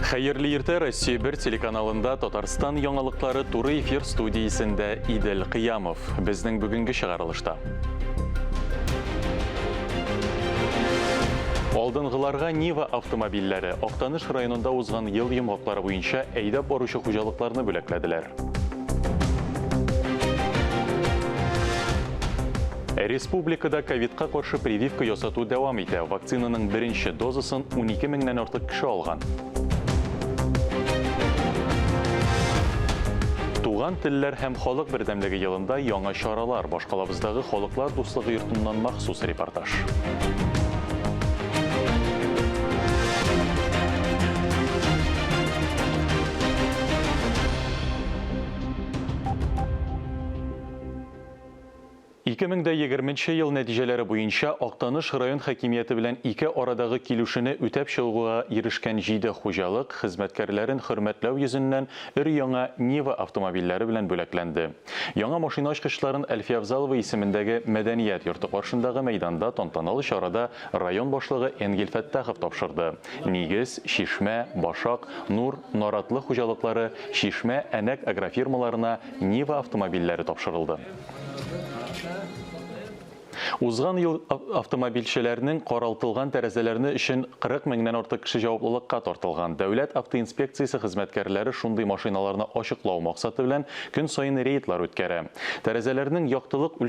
Хәерле иртә, Россия 1 телеканалында Татарстан яңалыклары туры эфир студиясендә Идел Кыямов. Безнең бүгенге чыгарылышта. Алдынгыларга Нива автомобильләре Актаныш районында узган ел йомгаклары буенча әйдәп баручы хуҗалыкларны бүләкләделәр. Республикада ковидка каршы прививка ясату дәвам итә. Вакцинаның беренче дозасын 12 меңнән артык кеше алган. Туган телләр һәм халык бердәмлеге елында яңа чаралар. Башкалабыздагы халыклар дуслыгы йортыннан махсус репортаж. Меңдә 20 ел нәтиҗәләре буенча Актаныш район хакимияте белән ике арадагы килешүне үтәп чыгуга ирешкән 7 хуҗалык хезмәткәрләрен хөрмәтләү йөзеннән өр-яңа Нива автомобильләре белән бүләкләнде. Яңа машина ачкычларын Әлфия Авзалова исемендәге Мәдәният йорты каршындагы мәйданда тантаналы чарада район башлыгы Энгел Фәттахов тапшырды. Нигез, Шишмә, Башак, Нур, Наратлы хуҗалыклары, Шишмә, Әнәк агрофирмаларына Нива автомобильләре тапшырылды. Узган ел автомобильчеләрнең каралтылган тәрәзәләрне өчен 40 меңнән артык кеше җаваплылыкка тартылган. Дәүләт автоинспекциясе хезмәткәрләре шундый машиналарны ачыклау максаты белән көн саен рейдлар үткәрә. Тәрәзәләрнең яктылык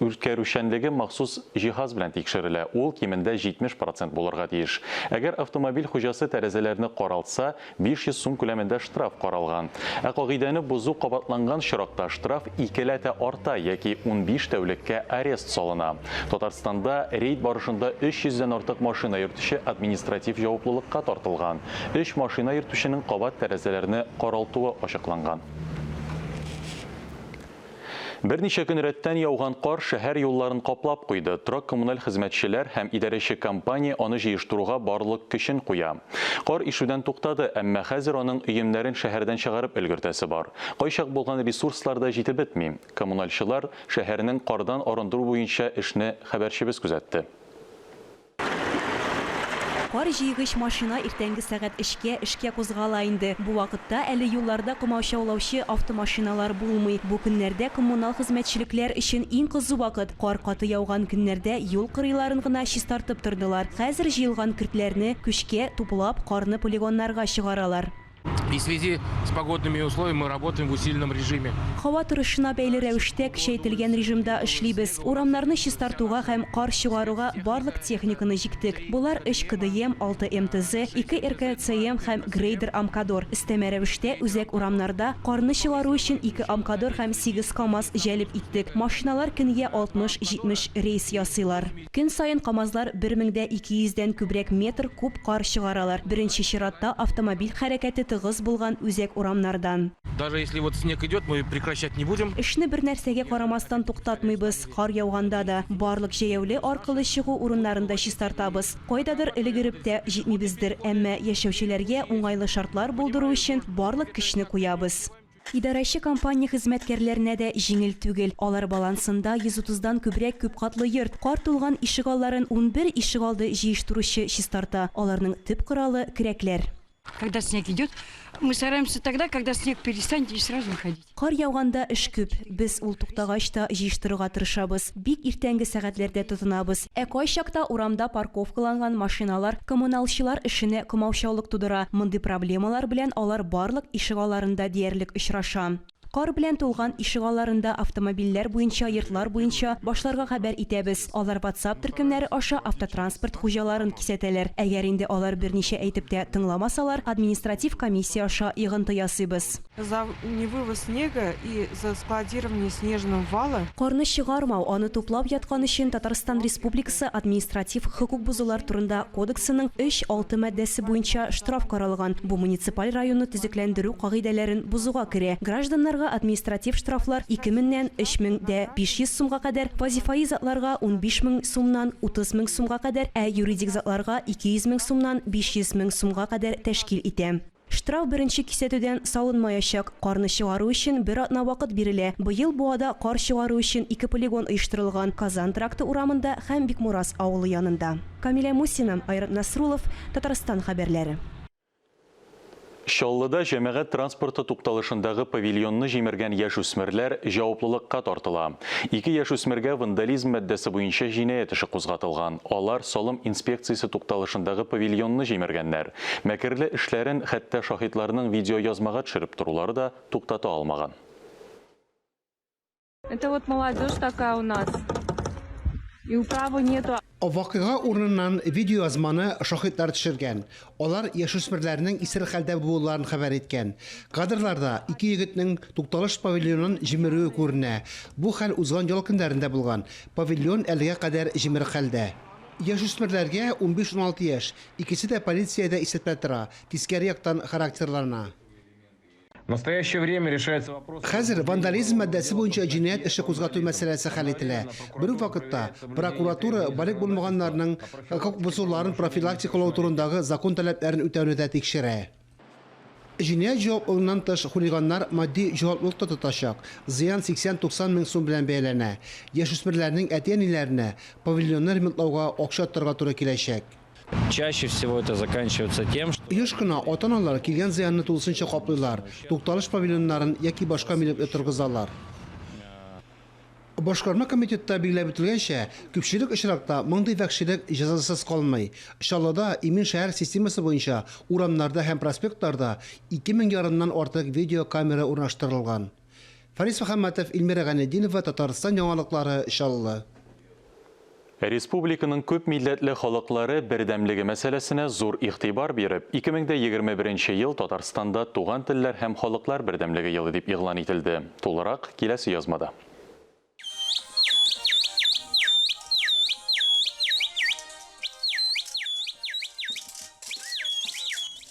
үткәрүчәнлеге махсус җиһаз белән тикшерелә. Ул кимендә 70% булырга тиеш. Әгәр автомобиль хуҗасы тәрәзәләрне каралтса, 500 сум күләмендә штраф каралган. Ә кагыйдәне бозу кабатланган чиракта штраф 2 арта яки 15 тәүлеккә арест салына. Татарстанда рейд барышында 300-дән артык машина йөртүче административ җаваплылыкка тартылган. 3 машина йөртүченең кабат тәрәзәләрне каралтуы ачыкланган. Берничә көн рәттән яуган кар шәһәр юлларын каплап куйды. Трак коммуналь хезмәтчеләр һәм идарәче компания аны җыештыруга барлык көчен куя. Кар ишүдән туктады, әмма хәзер аның өемнәрен шәһәрдән чыгарып өлгертәсе бар. Кайчак булган ресурслар да җитеп бетми. Коммуналчылар шәһәрнең кардан арындыру буенча эшне хәбәрчебез күзәтте. Кар җыйгыч машина иртәнге сәгать 3-кә кузгала инде. Бу вакытта әле юлларда комаучаулаучы автомашиналар булмый. Бу көннәрдә коммунал хезмәтчелекләр өчен иң кызу вакыт. Кар каты яуган көннәрдә юл кырыйларын гына чистартып тордылар. Хәзер җыелган кертләрне көчкә туплап карны полигоннарга чыгаралар. И в связи с погодными условиями мы работаем в усиленном режиме. Һава торышына бәйле рәвештә көчәйтелгән режимда эшлибез. Урамнарны чистартуга һәм кар чыгаруга барлык техниканы җиктек. Булар 3 КДМ, 6 МТЗ, 2 РКЦМ һәм грейдер Амкадор. Өстәмә рәвештә үзәк урамнарда карны чыгару өчен 2 Амкадор һәм 8 КАМАЗ җәлеп иттек. Машиналар көнгә 60-70 рейс ясыйлар. Көн саен КАМАЗлар 1200-дән күбрәк метр куб кар чыгаралар. Беренче чиратта автомобиль хәрәкәте тыгыз булган үзәк урамнардан. Даже если вот снег идет, мы прекращать не будем. Эшне бер нәрсәгә карамастан туктатмыйбыз. Кар яуганда да барлык җәяүле аркылы чыгу урыннарында чистартабыз. Кайдадыр элегереп тә җитмибездер, әмма яшәүчеләргә уңайлы шартлар булдыру өчен барлык көчне куябыз. Идарәче компания хезмәткәрләренә дә җиңел түгел. Алар балансында 130-дан күбрәк күп катлы йорт. Кар тулган ишегалларын 11 ишегалды җыештыручы чистарта. Аларның төп коралы көрәкләр. Когда снег идет, мы стараемся тогда, когда снег перестанет, и сразу выходить. Кар яуганда эш күп. Без ул туктагач та җыештырырга тырышабыз. Бик иртәнге сәгатьләрдә тотынабыз. Ә кайчакта урамда парковкаланган машиналар коммуналчылар эшенә комаучаулык тудыра. Мондый проблемалар белән алар барлык ишегалларында диярлек очраша. Кар белән тулган ишегалларында автомобильләр буенча, йортлар буенча башларга хәбәр итәбез. Алар WhatsApp төркемнәре аша автотранспорт хуҗаларын кисәтәләр. Әгәр инде алар берничә әйтеп тә тыңламасалар, административ комиссия аша йогынты ясыйбыз. За невывоз снега и за складирование снежного вала. Карны чыгармау, аны туплап яткан өчен Татарстан Республикасы административ хокук бузулар турында кодексының 3.6 маддәсе буенча штраф каралган. Бу муниципаль районны төзекләндерү кагыйдәләрен бузуга керә. Гражданнарга административ штрафлар 2000-нән 3500 сумга кадәр, вазифаи затларга 15000 сумнан 30000 сумга кадәр, ә юридик затларга 200000 сумнан 500000 сумга кадәр тәшкил итә. Штраф беренче кисәтүдән салынмаячак. Карны чыгару өчен бер атна вакыт бирелә. Быел буада кар чыгару өчен 2 полигон оештырылган. Казан тракты урамында һәм Бикмурас авылы янында. Камиля Мусина, Айрат Насрулов, Татарстан хәбәрләре. Шаллыда җәмәгать транспорты тукталышындагы павильонны җимергән яшүсмерләр җаваплылыкка тартыла. 2 яшүсмергә вандализм мәддәсе буенча җинаять эше кузгатылган. Алар салым инспекциясе тукталышындагы павильонны җимергәннәр. Мәкерле эшләрен хәтта шаһитларның видеоязмага төшереп торулары да туктата алмаган. Это вот молодежь такая у нас. И управы нету. Вакыйга урынынан видеоязманы шаһитлар төшергән. Алар яшүсмерләрнең исер хәлдә булуларын хәбәр иткән. Кадрларда 2 егетнең тукталыш павильонын җимерүе күренә. Бу хәл узган ел көндәрендә булган. Павильон әлегә кадәр җимер хәлдә. Яшүсмерләргә 15-16 яшь, икесе дә полициядә исәпләп тора. Тискәре яктан характерларына. В настоящее время решается вопрос... Хәзер вандализм мәддәсе буенча җинаять эше кузгату мәсьәләсе хәл ителә. Бер үк вакытта прокуратура балык булмаганнарның хокук бозуларын профилактикалау турындагы закон таләпләрен үтәүне дә тикшерә. Җинаять җаваплылыгыннан тыш хулиганнар матди җаваплылыкта тотачак. Зыян 80-90 мең сум белән бәяләнә. Яшүсмерләрнең әти-әниләренә павильонны ремонтлауга акча торырга туры киләчәк. Чаще всего это заканчивается тем, что Еш кына ата-аналар килгән зыянны тулысынча каплыйлар. Тукталыш павильоннарын яки башка миллекне торгызалар. Башкарма комитетта билгеләп үтелгәнчә, күпчелек очракта мондый вәхшилек җәзасыз калмый. Шаллыда Имин шәһәр системасы буенча урамнарда һәм проспектларда 2000 ярымнан артык видеокамера урнаштырылган. Фарис Мөхәммәтов, Илмира Гайнетдинова, Татарстан яңалыклары, Шаллы. Республиканың күп милләтле халыклары бердәмлеге мәсьәләсенә зур игътибар биреп, 2021 ел Татарстанда туган телләр һәм халыклар бердәмлеге елы дип игълан ителде. Тулырак киләсе язмада.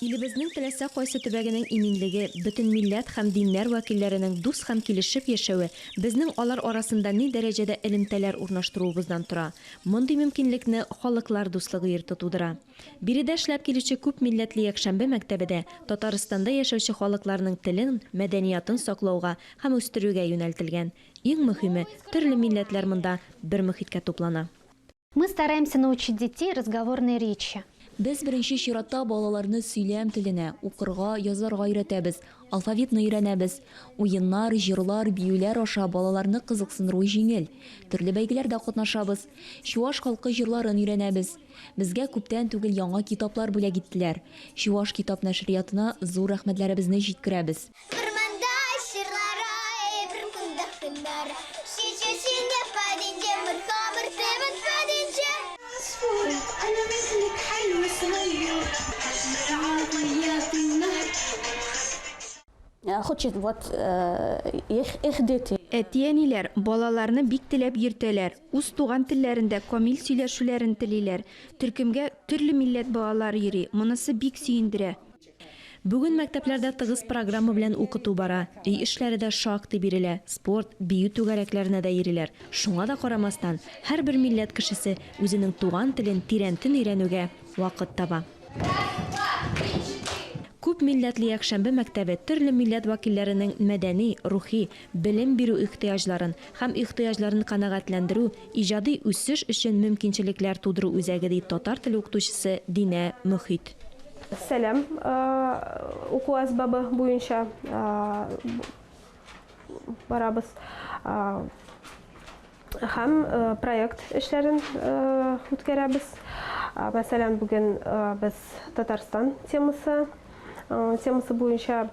Илебезнең теләсә кайсы төбәгенең иминлеге, бөтен милләт һәм диннәр вәкилләренең дус һәм килешеп яшәве безнең алар арасында ни дәрәҗәдә элемтәләр урнаштыруыбыздан тора. Мондый мөмкинлекне халыклар дуслыгы йорты тудыра. Биредә эшләп килүче күп милләтле якшәмбе мәктәбедә Татарстанда яшәүче халыкларның телен, мәдәниятын саклауга һәм үстерүгә юнәлтелгән. Иң мөһиме, төрле милләтләр монда бер мөхиткә туплана. Мы стараемся научить детей разговорной речи. Без беренче чиратта балаларны сөйләм теленә, укырга, язарга өйрәтәбез, алфавитны өйрәнәбез. Уеннар, җырлар, биюләр аша балаларны кызыксындыру җиңел. Төрле бәйгеләрдә катнашабыз. Чуаш халкы җырларын өйрәнәбез. Безгә күптән түгел яңа китаплар бүләк иттеләр. Чуаш китап нәшриятына зур рәхмәтләребезне җиткерәбез. Әти-әниләр балаларны бик теләп йөртәләр. Үз туган телләрендә камил сөйләшүләрен телиләр. Төркемгә төрле милләт балалары йөри. Монысы бик сөендерә. Бүген мәктәпләрдә тыгыз программа белән укыту бара. Өй эшләре дә шактый бирелә. Спорт, бию түгәрәкләренә дә йөриләр. Шуңа да карамастан, һәрбер милләт кешесе үзенең туган телен тирәнтен өйрәнүгә вакыт таба. Күп милләтле якшәмбе мәктәбе төрле милләт вәкилләренең мәдәни, рухи, белем бирү ихтыяҗларын һәм ихтыяҗларын канәгатьләндерү, иҗади үсеш өчен мөмкинчелекләр тудыру үзәге ди татар теле укытучысы Динә Мөхит. Сәлам, уку әсбабы буенча барабыз һәм проект эшләрен үткәрәбез. Мәсәлән, бүген без Татарстан темасы буенча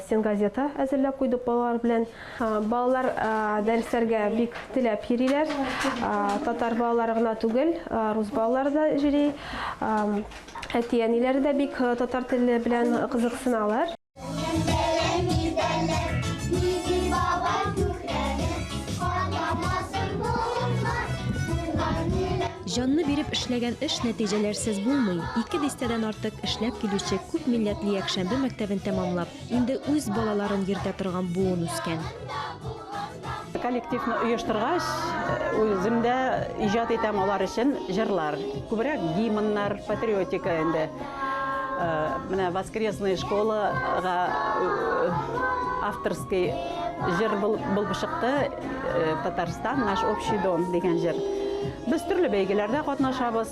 стен газета әзерләп куйдык балалар белән. Балалар дәресләргә бик теләп йөриләр. Татар балалары гына түгел, рус балалары да йөри. Әти-әниләре дә бик татар теле белән кызыксыналар. Жанны биреп эшләгән эш нәтиҗәләрсез булмый. 2 дистәдән артык эшләп килүче күп милләтле якшәмбе мәктәбен тәмамлап, инде үз балаларын йөртә торган буын үскән. Коллективны оештыргач, үземдә иҗат итәм алар өчен җырлар. Күбрәк гимннар, патриотика инде. Менә воскресная школага авторский җыр булып чыкты. Татарстан наш общий дом дигән җыр. Без төрле бәйгеләрдә катнашабыз.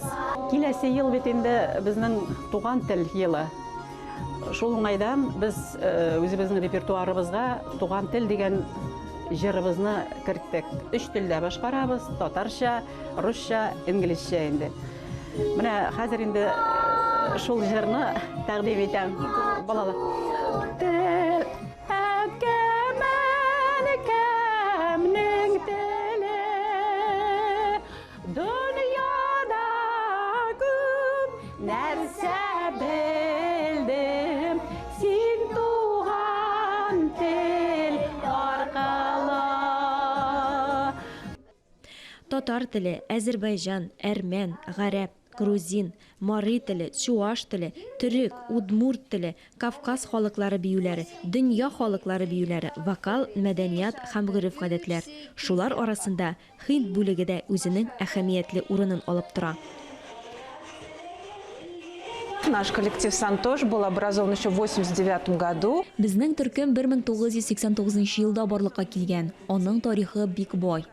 Киләсе ел бит инде безнең туган тел елы. шул уңайдан біз өзіміздің репертуарыбызға туған тіл деген жырыбызны кірттік. 3 тілдә башқарабыз: татарша, русша, инглизчә инде. Менә хәзер инде шул жырны тәкъдим итәм балалар. Татар теле, Азербайҗан, әрмән, гарәп, грузин, мари теле, чуаш теле, төрек, удмурт теле, Кавказ халыклары биюләре, дөнья халыклары биюләре, вокал, мәдәният һәм гореф-гадәтләр. Шулар арасында һинд бүлеге дә үзенең әһәмиятле урынын алып тора. Наш коллектив «Сантош» был образован еще в 1989 году. Безнең төркем 1989 елда барлыкка килгән. Аның тарихы бик бай.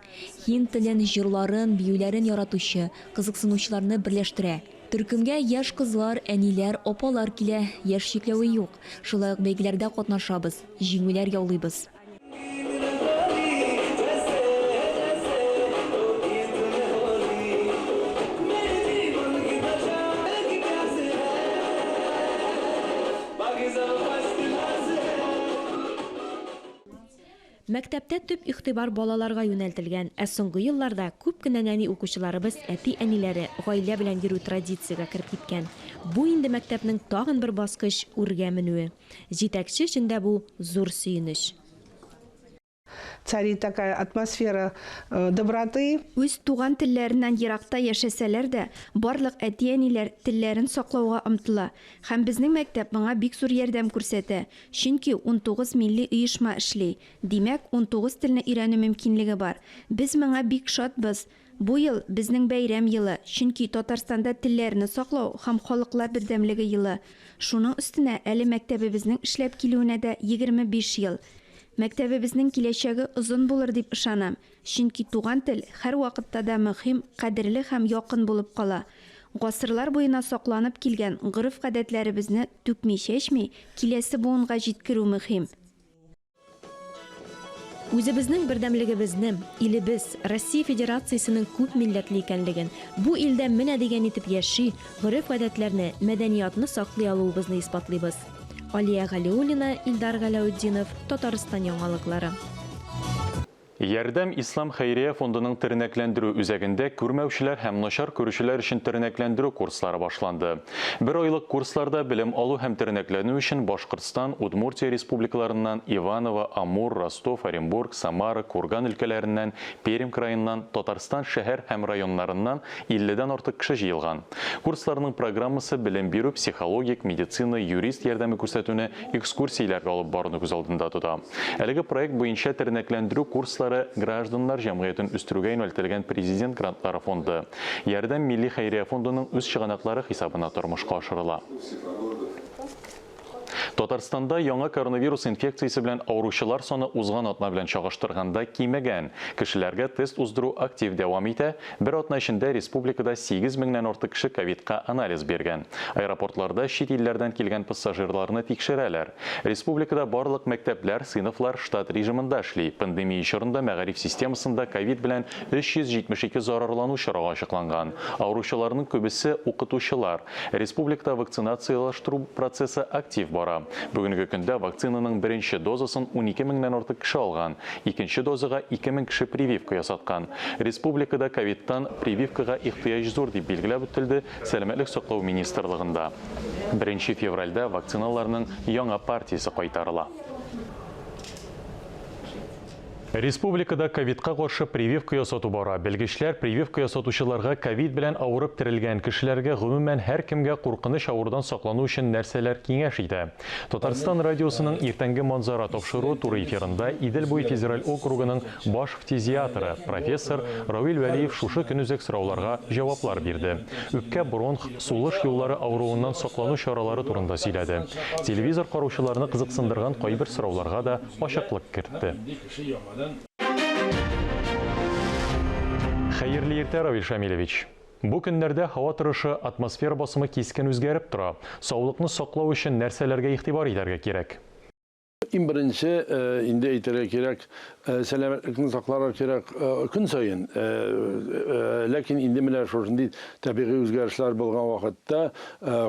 Һинд телен, җырларын, биюләрен яратучы, кызыксынучыларны берләштерә. Төркемгә яшь кызлар, әниләр, апалар килә, яшь чикләве юк. Шулай ук бәйгеләрдә катнашабыз, җиңүләр яулыйбыз. Мәктәптә төп игътибар балаларга юнәлтелгән, ә соңгы елларда күп кенә нәни укучыларыбыз әти-әниләре гаилә белән йөрү традициягә кереп киткән. Бу инде мәктәпнең тагын бер баскыч үргә менүе. Җитәкче өчен дә бу зур сөенеч. Царит такая атмосфера доброты. Үз туган телләреннән еракта яшәсәләр дә, барлык әти-әниләр телләрен саклауга омтыла. Һәм безнең мәктәп моңа бик зур ярдәм күрсәтә. Чөнки 19 милли оешма эшли. Димәк, 19 телне өйрәнү мөмкинлеге бар. Без моңа бик шатбыз. Бу ел безнең бәйрәм елы, чөнки Татарстанда телләрне саклау һәм халыклар бердәмлеге елы. Шуның өстенә әле мәктәбебезнең эшләп килүенә дә 25 ел. Мәктәбебезнең киләчәге озын булыр дип ышанам. Чөнки туган тел һәр вакытта да мөһим, кадерле һәм якын булып кала. Гасырлар буена сакланып килгән гореф-гадәтләребезне түкми-чәчми, киләсе буынга җиткерү мөһим. Үзебезнең бердәмлегебезне, илебез, Россия Федерациясының күп милләтле икәнлеген, бу илдә менә дигән итеп яши, гореф-гадәтләрне, мәдәниятны саклый алуыбызны исбатлыйбыз. Алия Галиуллина, Илдар Галауддинов, Татарстан яңалыклары. Ярдәм Ислам Хәйрия фондының тернәкләндерү үзәгендә күрмәүчеләр һәм начар күрүчеләр өчен тернәкләндерү курслары башланды. Бер айлык курсларда белем алу һәм тернәкләнү өчен Башкортстан, Удмуртия республикаларыннан, Иваново, Амур, Ростов, Оренбург, Самара, Курган өлкәләреннән, Пермь краеннан, Татарстан шәһәр һәм районнарыннан 50-дән артык кеше җыелган. Курсларның программасы белем бирү, психологик, медицина, юрист ярдәме күрсәтүне, экскурсияләргә алып баруны күз алдында тота. Әлеге проект буенча тернәкләндерү курслары гражданнар җәмгыятен үстерүгә юнәлтелгән президент грантлары фонды. Ярдәм Милли Хәйрия фондының үз чыганаклары хисабына тормышка ашырыла. Татарстанда яңа коронавирус инфекциясе белән авыручылар саны узган атна белән чагыштырганда кимәгән. Кешеләргә тест уздыру актив дәвам итә. Бер атна эчендә республикада 8 меңнән артык кеше ковидка анализ биргән. Аэропортларда чит илләрдән килгән пассажирларны тикшерәләр. Республикада барлык мәктәпләр, сыйныфлар штат режимында эшли. Пандемия чорында мәгариф системасында ковид белән 372 зарарлану чоры ачыкланган. Авыручыларның күбесе укытучылар. Республикада вакцинациялаштыру процессы актив бара. Бүгенге көндә вакцинаның беренче дозасын 12 меңнән артык кеше алган. Икенче дозага 2000 кеше прививка ясаткан. Республикада ковидтан прививкага ихтыяҗ зур дип билгеләп үтелде Сәламәтлек саклау министрлыгында. 1 февральдә вакциналарның яңа партиясе кайтарыла. Республикада ковидка каршы прививка ясату бара. Белгечләр прививка ясатучыларга ковид белән авырып терелгән кешеләргә гомумән һәр кемгә куркыныч авырудан саклану өчен нәрсәләр киңәш итә. Татарстан радиосының иртәнге манзара тапшыру туры эфирында Идел буе федераль округының баш фтизиатры профессор Равил Вәлиев шушы көн үзәк сорауларга җаваплар бирде. Үпкә, бронх, сулыш юллары авыруыннан саклану чаралары турында сөйләде. Телевизор караучыларны кызыксындырган кайбер сорауларга да ачыклык кертте. Хәерле иртә, Равил Шамилевич. Бу көннәрдә һава торышы, атмосфера басымы кискен үзгәреп тора. Саулыкны саклау өчен нәрсәләргә игътибар итәргә кирәк? Иң беренче инде әйтергә кирәк, сәламәтлекне сакларга кирәк көн саен. Ләкин инде менә шундый табигый үзгәрешләр булган вакытта,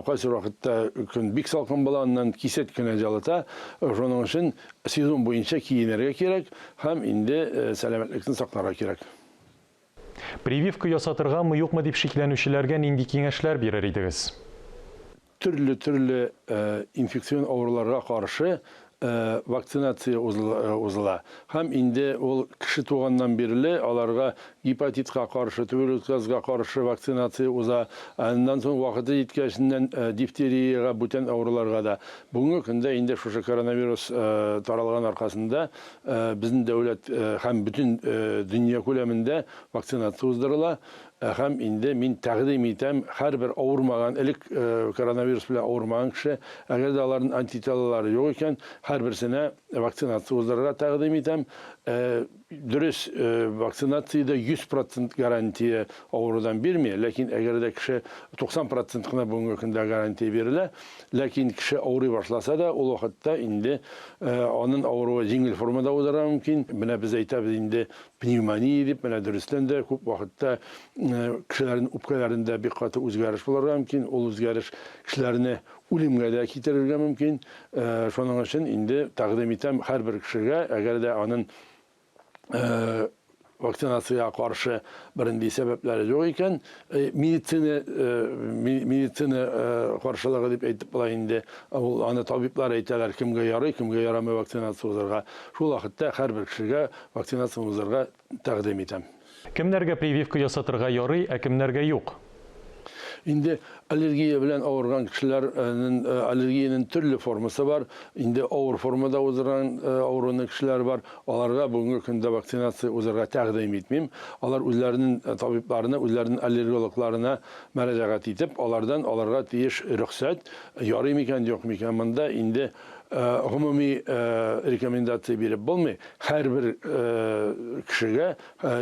кайсы вакытта көн бик салкын була, аннан кисет кенә җылыта. Шуның өчен сезон буенча киенергә кирәк һәм инде сәламәтлекне сакларга кирәк. Прививка ясатыргамы, юкмы дип шикләнүчеләргә нинди киңәшләр бирер идегез? Төрле инфекцион авыруларга каршы вакцинация узыла. Һәм инде ул кеше туганнан бирле аларга гепатитка каршы, туберкулезга каршы вакцинация уза. Аннан соң вакыты җиткәченнән дифтерияга, бүтән авыруларга да. Бүгенге көндә инде шушы коронавирус таралган аркасында безнең дәүләт һәм бүтән дөнья күләмендә вакцинация уздырыла. Һәм инде мин тәкъдим итәм, һәрбер авырмаган, элек коронавирус белән авырмаган кеше, әгәр дә аларның антителалары юк икән, һәрберсенә вакцинация уздырырга тәкъдим итәм. Дөрес, вакцинациядә 100% гарантия авырудан бирми, ләкин әгәр дә кеше 90% кына бүгенге көндә гарантия бирелә, ләкин кеше авырый башласа да, ул вакытта инде аның авыруы җиңел формада узарга мөмкин. Менә без әйтәбез инде пневмония дип, менә дөрестән дә күп вакытта кешеләрнең үпкәләрендә бик каты үзгәреш булырга мөмкин. Ул үзгәреш кешеләрне үлемгә дә китерергә мөмкин. Шуның өчен инде тәкъдим итәм һәрбер кешегә, әгәр дә аның вакцинация каршы беренди сәбәпләре юк икән, медицина каршылыгы дип әйтеп була инде. Аны табиблар әйтәләр, кемгә ярый, кемгә ярамый вакцинация узарга. Шул вакытта һәрбер кешегә вакцинация узарга тәкъдим итәм. Кемнәргә прививка ясатырга ярый, ә кемнәргә юк? Инде аллергия белән авырган кешеләрнең аллергияның төрле формасы бар. Инде авыр формада узган авыруны кешеләр бар. Аларга бүгенге көндә вакцинация узарга тәкъдим итмим. Алар үзләренең табибларына, үзләренең аллергологларына мөрәҗәгать итеп, аларга тиеш рөхсәт, ярый микән, юк микән, монда инде гомуми рекомендация биреп булмый. Һәрбер кешегә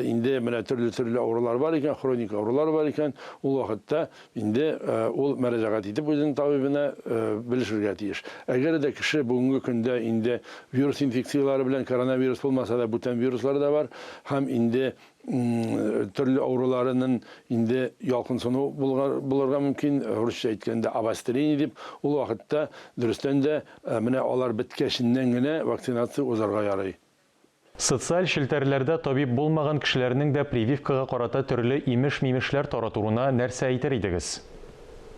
инде менә төрле авырулар бар икән, хроник авырулар бар икән, ул вакытта инде ул мөрәҗәгать итеп үзенең табибына белешергә тиеш. Әгәр дә кеше бүгенге көндә инде вирус инфекциялары белән коронавирус булмаса да бүтән вируслар да бар, һәм инде төрле авыруларының инде ялкынсыну булырга мөмкин, русча әйткәндә обострение дип, ул вакытта дөрестән дә менә алар беткәченнән генә вакцинация узарга ярый. Социаль челтәрләрдә табиб булмаган кешеләрнең дә прививкага карата төрле имеш-мимешләр таратуына нәрсә әйтер идегез?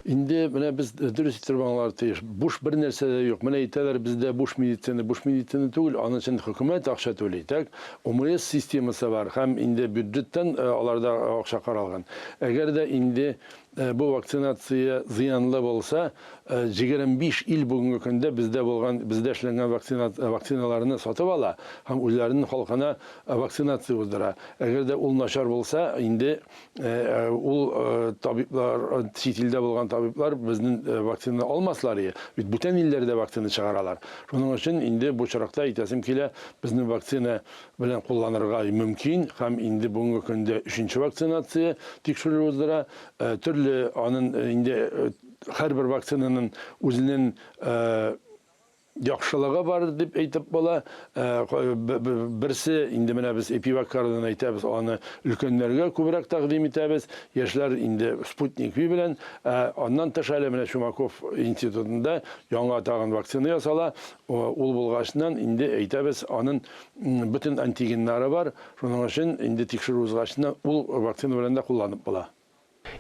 Инде менә без дөрес итеп аңлар тиеш. Буш бер нәрсә дә юк. Менә әйтәләр бездә буш медицина түгел, аның өчен хөкүмәт акча түли. ОМС системасы бар һәм инде бюджеттан аларда акча каралган. Әгәр дә инде бу вакцинация зыянлы булса, 25 ил бүгенге көндә бездә эшләнгән вакциналарны сатып ала һәм үзләренең халкына вакцинация уздыра. Әгәр дә ул начар булса, инде ул табиблар, чит илдә булган табиблар безнең вакцина алмаслар иде. Бит бүтән илләрдә вакцина чыгаралар. Шуның өчен инде бу чиракта әйтәсем килә, безнең вакцина белән кулланырга мөмкин һәм инде бүгенге көндә 3нче вакцинация тикшерү уздыра. Аның инде һәрбер вакцинаның үзенең яхшылыгы бар дип әйтеп була. Берсе инде менә без Эпиваккардан әйтәбез, аны өлкәннәргә күбрәк тәкъдим итәбез. Яшьләр инде Спутник V белән, аннан тыш әле менә Шумаков институтында яңа тагын вакцина ясала. Ул булгачнан инде әйтәбез, аның бүтән антигеннары бар. Шуның өчен инде тикшерү узгачнан ул вакцина белән дә кулланып була.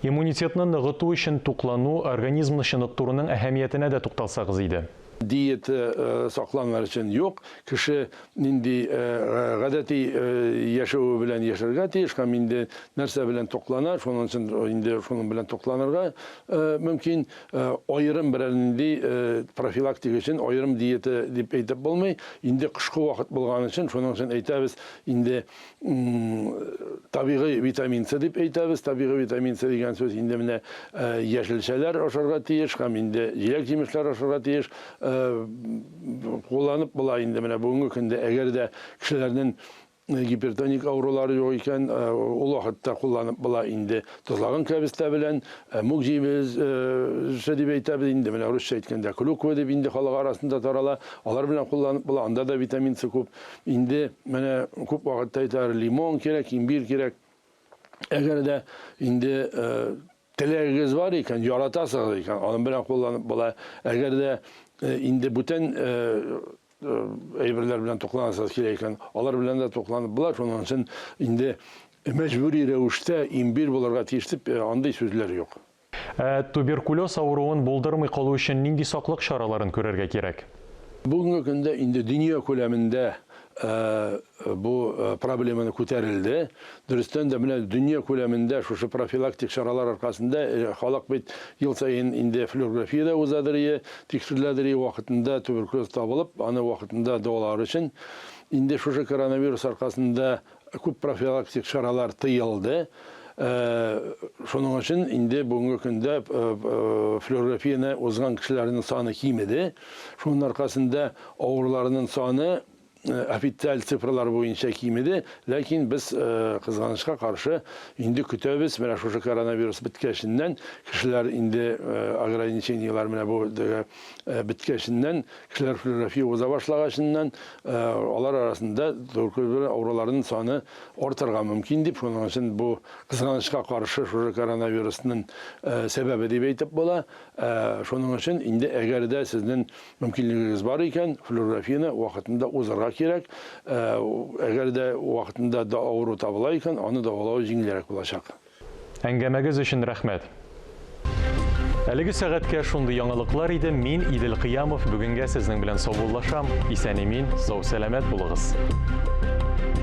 Иммунитетны ныгыту өчен туклану, организмны чыныктыруның әһәмиятенә дә тукталсагыз иде. Диета сакланыр өчен юк. Кеше нинди гадәти яшәү белән яшәргә тиеш, һәм инде нәрсә белән туклана, шуның өчен инде шуның белән тукланырга мөмкин. Аерым бер нинди профилактика өчен аерым диета дип әйтеп булмый. Инде кышкы вакыт булган өчен шуның өчен әйтәбез, инде табигый витамин С дип әйтәбез. Табигый витамин С дигән сүз инде менә яшелчәләр ашарга тиеш, һәм инде җиләк-җимешләр ашарга тиеш. Кулланып була инде менә бүгенге көндә, әгәр дә кешеләрнең гипертоник аурулары жоқ екен, ол вакытта кулланып була инде тозлаган кәбестә белән мук җибез дип әйтәбез инде, менә русча әйткәндә клюква дип инде халык арасында тарала, алар белән кулланып була, анда да витамин С күп. Инде менә күп вакытта әйтәр лимон кирәк, имбир кирәк. Әгәр дә инде теләгегез бар икән, яратасыз икән, аның белән кулланып була. Әгәр дә инде бүтән әйберләр белән тукланасыз килә икән, алар белән дә тукланып була. Шуның өчен инде мәҗбүри рәвештә имбир булырга тиеш дип андый сүзләр юк. Туберкулез авыруын булдырмый калу өчен нинди саклык чараларын күрергә кирәк? Бүгенге көндә инде дөнья күләмендә bu problemаны күтәрелде. Дөрестән дә менә дөнья күләмендә шушы профилактик чаралар аркасында халык бит ел саен инде флюорография узадыры, тикшерүләре вакытында туберкулез табылып, аны вакытында дәвалар өчен инде шушы коронавирус аркасында күп профилактик чаралар тыелды. Шуның өчен инде бүгенге көндә флюорографияны узган кешеләрнең саны кимеде. Шуның аркасында авыруларның саны официаль цифрлар буенча кимеде, ләкин без кызганычка каршы инде көтәбез, менә шушы коронавирус биткәченнән кешеләр инде ограничениялар менә бу биткәченнән кешеләр флюорография уза башлагачыннан алар арасында туберкулез авыруларының саны артырга мөмкин дип, шуның өчен бу кызганычка каршы шушы коронавирусның сәбәбе дип әйтеп була. Шуның өчен инде әгәр дә сезнең мөмкинлегегез бар икән, флюорографияны вакытында узарга кирәк. Әгәр дә вакытында да авыру табыла икән, аны дәвалау җиңелрәк булачак. Әңгәмәгез өчен рәхмәт. Әлеге сәгатькә шундый яңалыклар иде. Мин Идел Кыямов, бүгенгә сезнең белән саубуллашам. Исән-имин, сау сәламәт булыгыз.